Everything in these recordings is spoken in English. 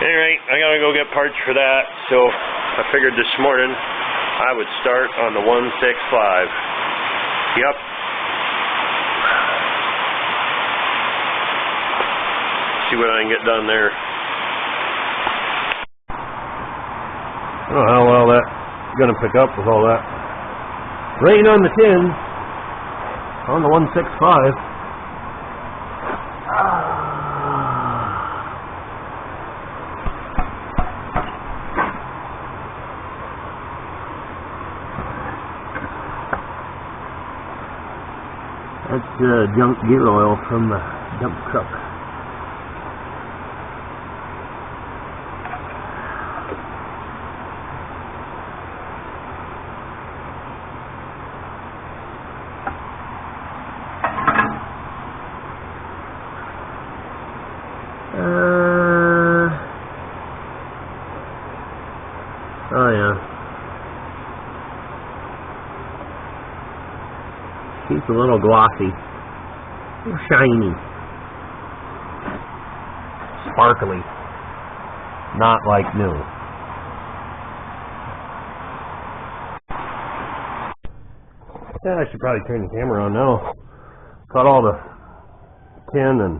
Anyway, I gotta go get parts for that, so I figured this morning I would start on the 165. Yep. See what I can get done there. I don't know how well that's gonna pick up with all that rain on the tin on the 165. That's junk gear oil from the dump truck. Oh yeah. Keeps a little glossy, shiny, sparkly, not like new. Yeah, I should probably turn the camera on now. Cut all the tin and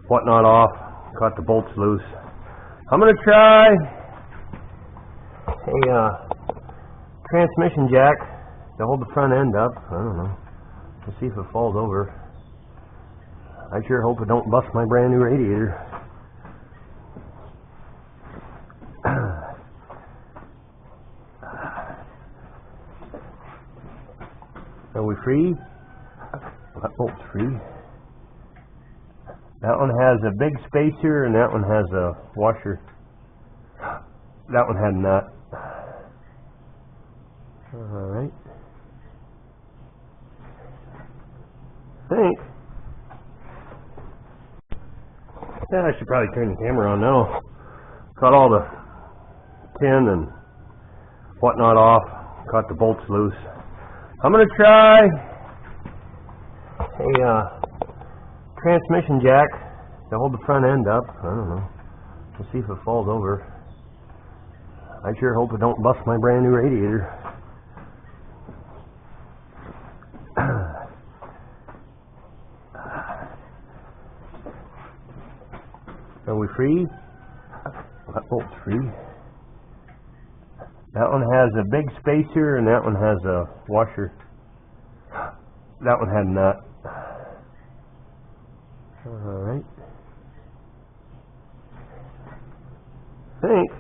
whatnot off, got the bolts loose. I'm gonna try a transmission jack to hold the front end up. I don't know. Let's see if it falls over. I sure hope it don't bust my brand new radiator. Are we free? That bolt's free. That one has a big spacer and that one has a washer. That one had a nut. Alright. Think. Yeah, I should probably turn the camera on now. Cut all the tin and whatnot off. Got the bolts loose. I'm gonna try a transmission jack to hold the front end up. I don't know. Let's see if it falls over. I sure hope it don't bust my brand new radiator. Are we free? That bolt's free. That one has a big spacer and that one has a washer. That one had a nut. Alright. Think.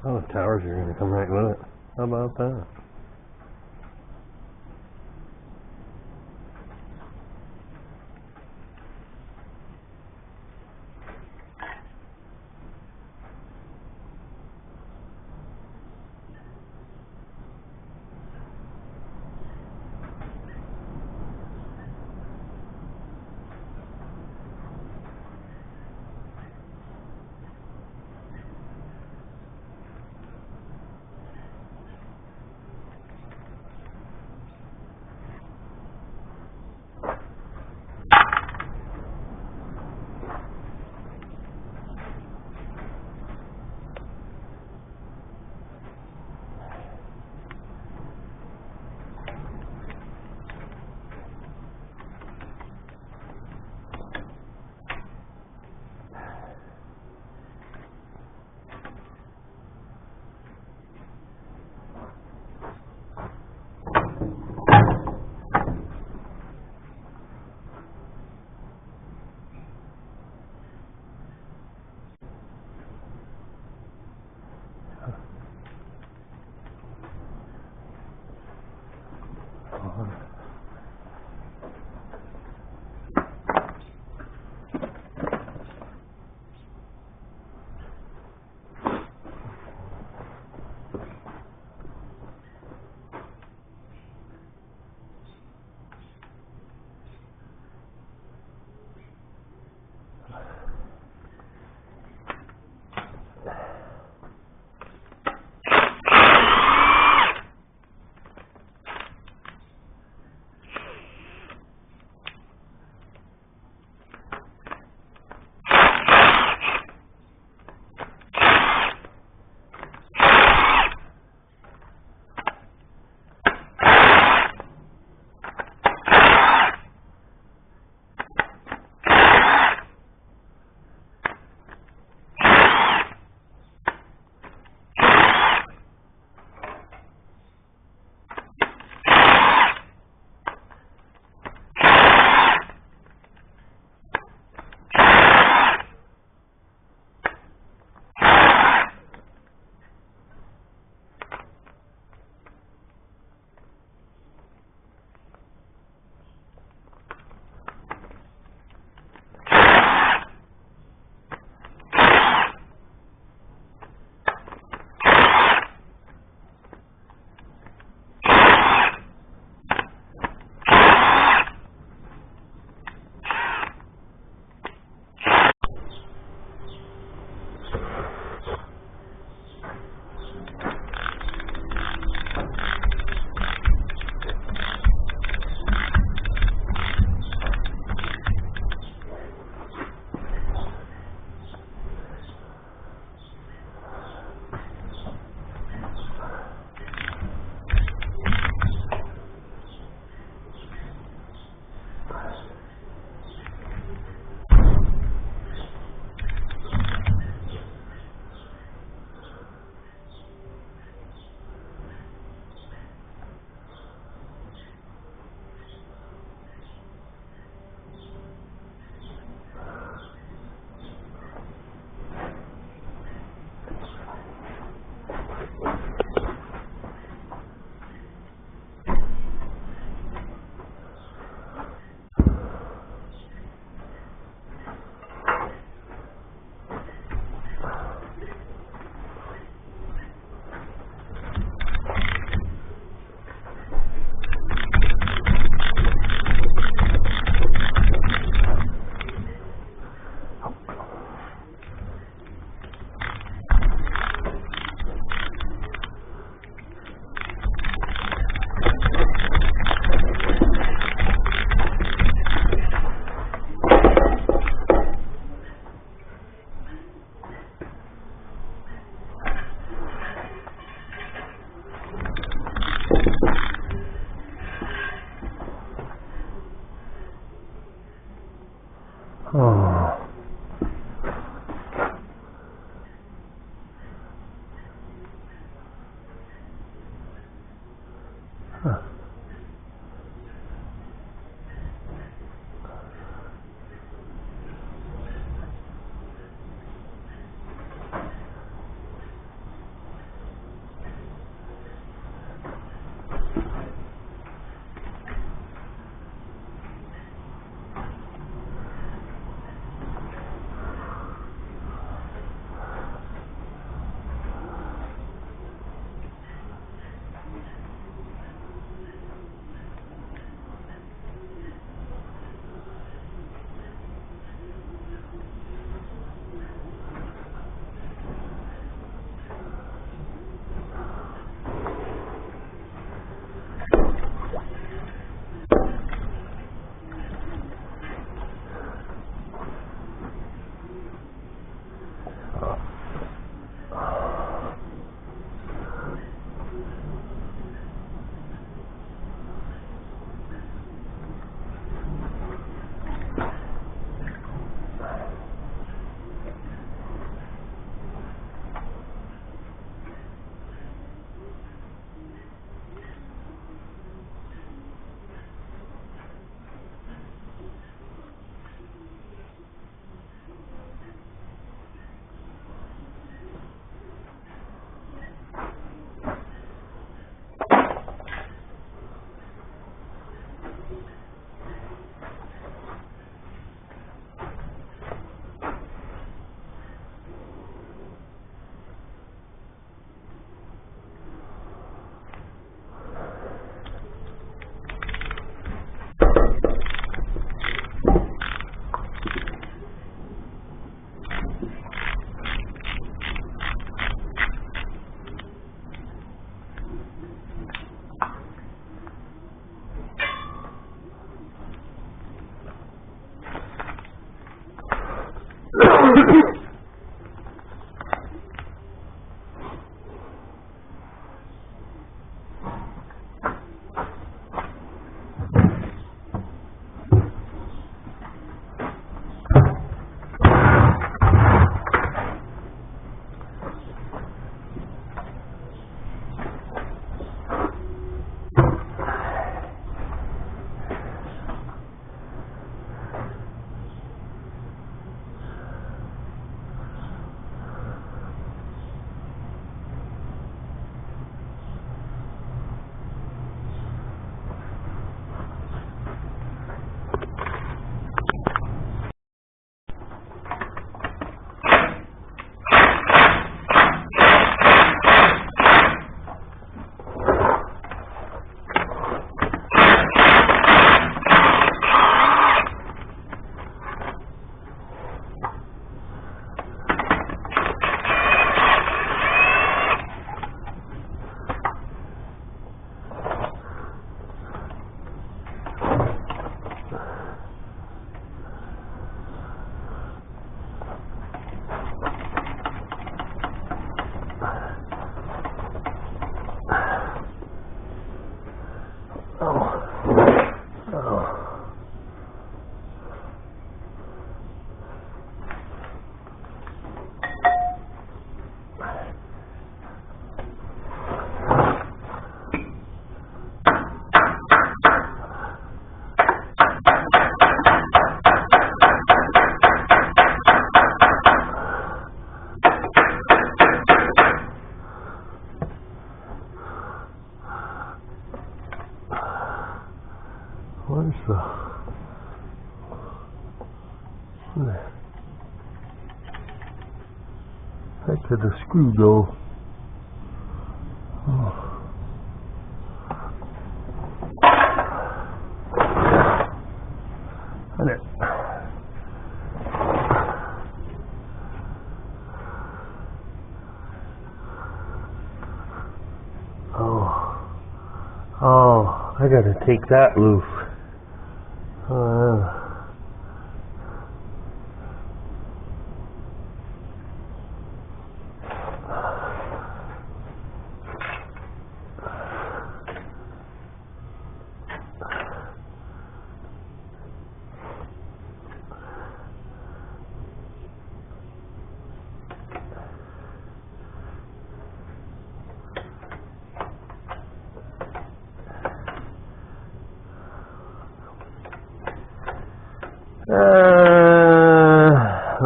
Oh, the towers are going to come right with it. How about that? Oh. Huh. Where's the... Where the heck did the screw go? Oh. Oh, I gotta take that loose.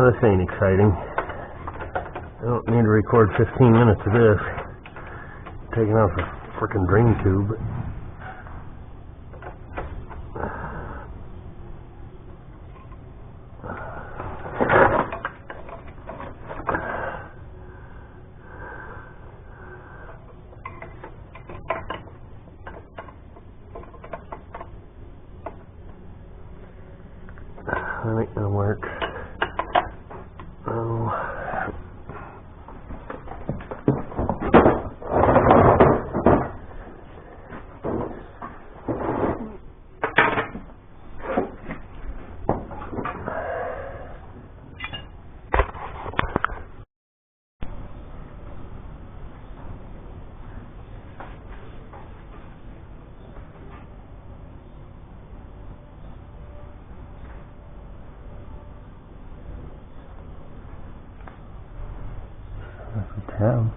This ain't exciting. I don't need to record 15 minutes of this. Taking off a frickin' drain tube. That ain't gonna work. Town.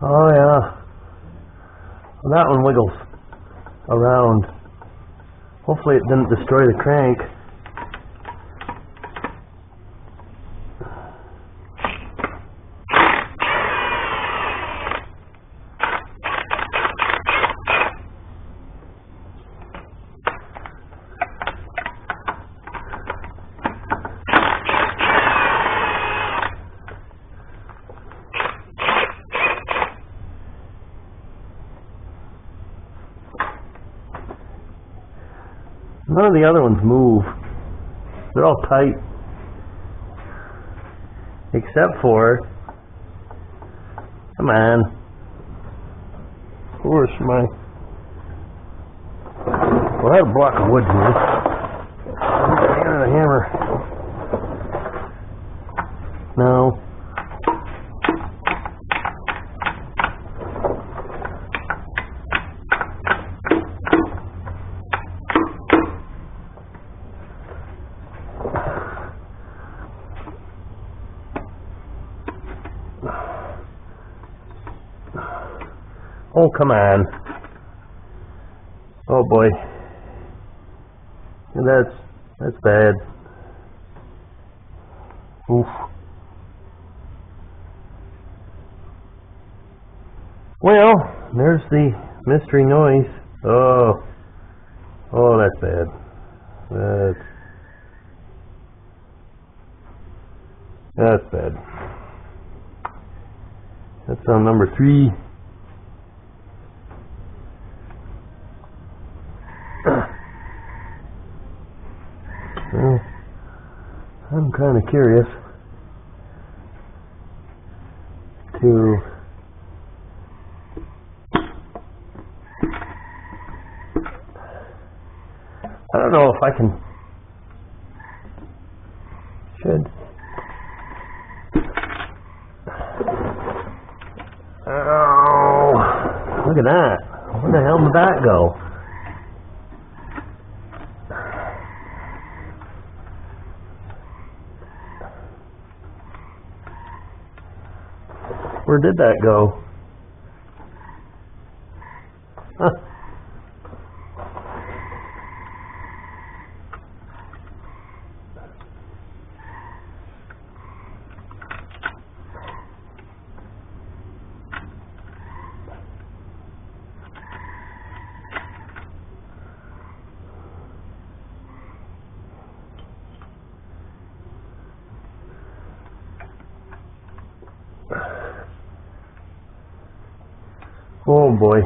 Oh yeah, well, that one wiggles around. Hopefully it didn't destroy the crank. None of the other ones move. They're all tight. Except for... Come on. Where's my... Well, I have a block of wood here. The hammer. No. Oh, come on. Oh boy. That's bad. Oof. Well, there's the mystery noise. Oh, that's bad. That's bad. That's on number 3. Well, I'm kind of curious to I don't know if I can Oh, look at that. Where the hell did that go? Where did that go? Huh. Oh boy.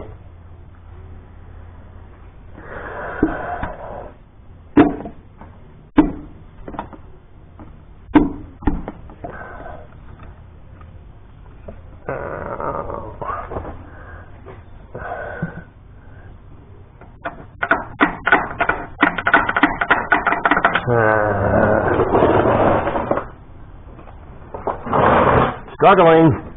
Struggling.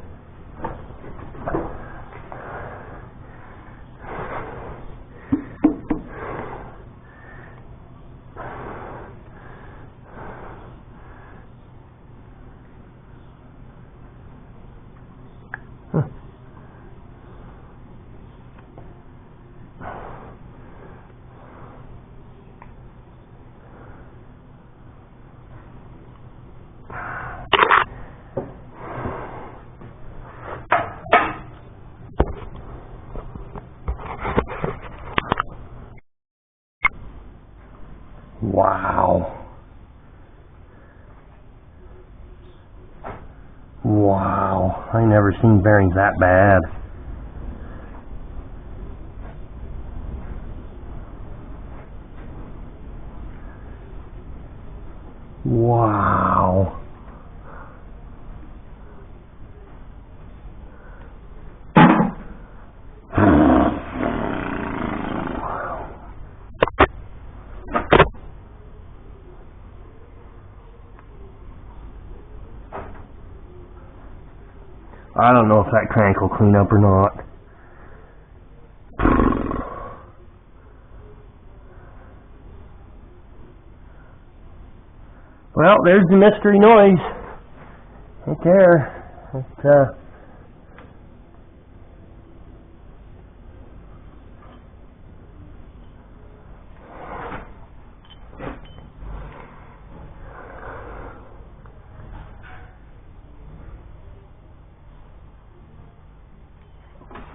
Wow. Wow. I never seen bearings that bad. Wow. I don't know if that crank will clean up or not. Well, there's the mystery noise. Right there.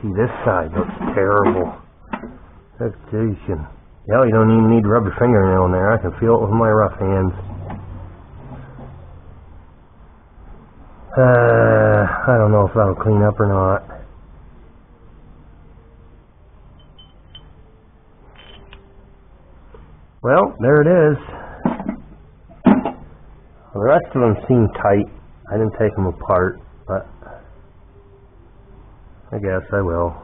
See, this side looks terrible. Vegetation. Hell, you don't even need to rub your fingernail in there. I can feel it with my rough hands. I don't know if that'll clean up or not. Well, there it is. The rest of them seem tight. I didn't take them apart, but I guess I will.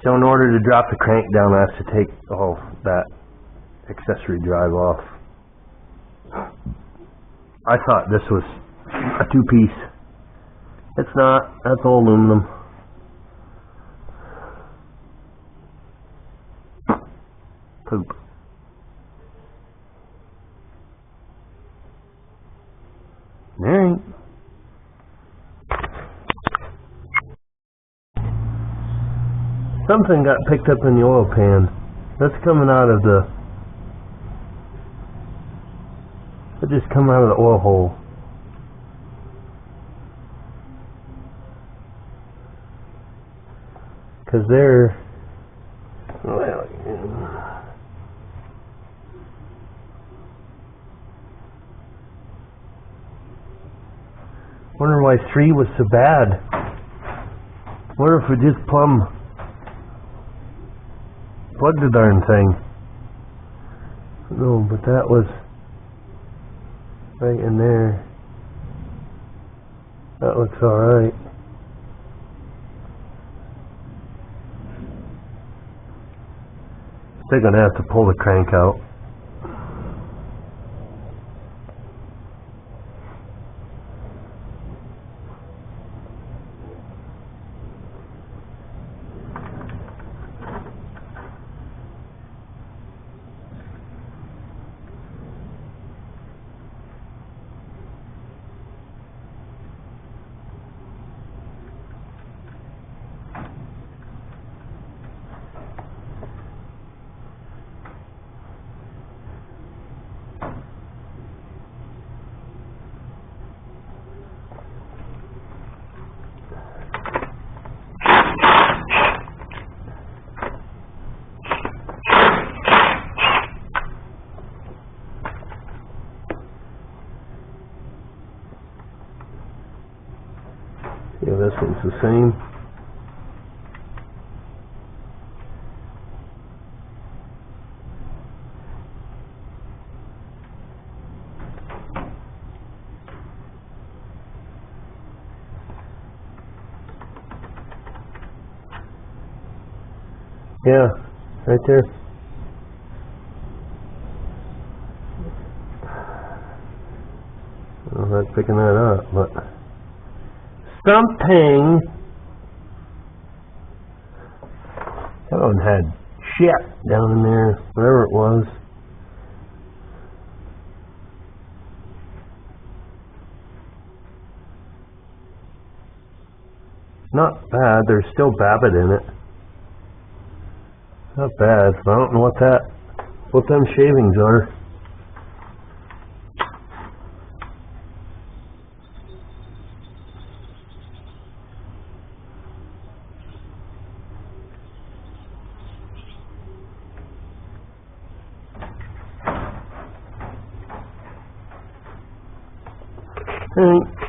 So in order to drop the crank down, I have to take all that accessory drive off. I thought this was a two-piece. It's not. That's all aluminum. Poop. Alright. Something got picked up in the oil pan. That's coming out of the... It just come out of the oil hole. Because they're... Well, wonder why 3 was so bad. Wonder if we just plumb plugged the darn thing. No, but that was right in there. That looks alright. Still gonna have to pull the crank out. Yeah, this one's the same. Yeah, right there. I'm not picking that up, but something. That one had shit down in there, whatever it was. Not bad. There's still Babbitt in it. Not bad. I don't know what them shavings are. Alright.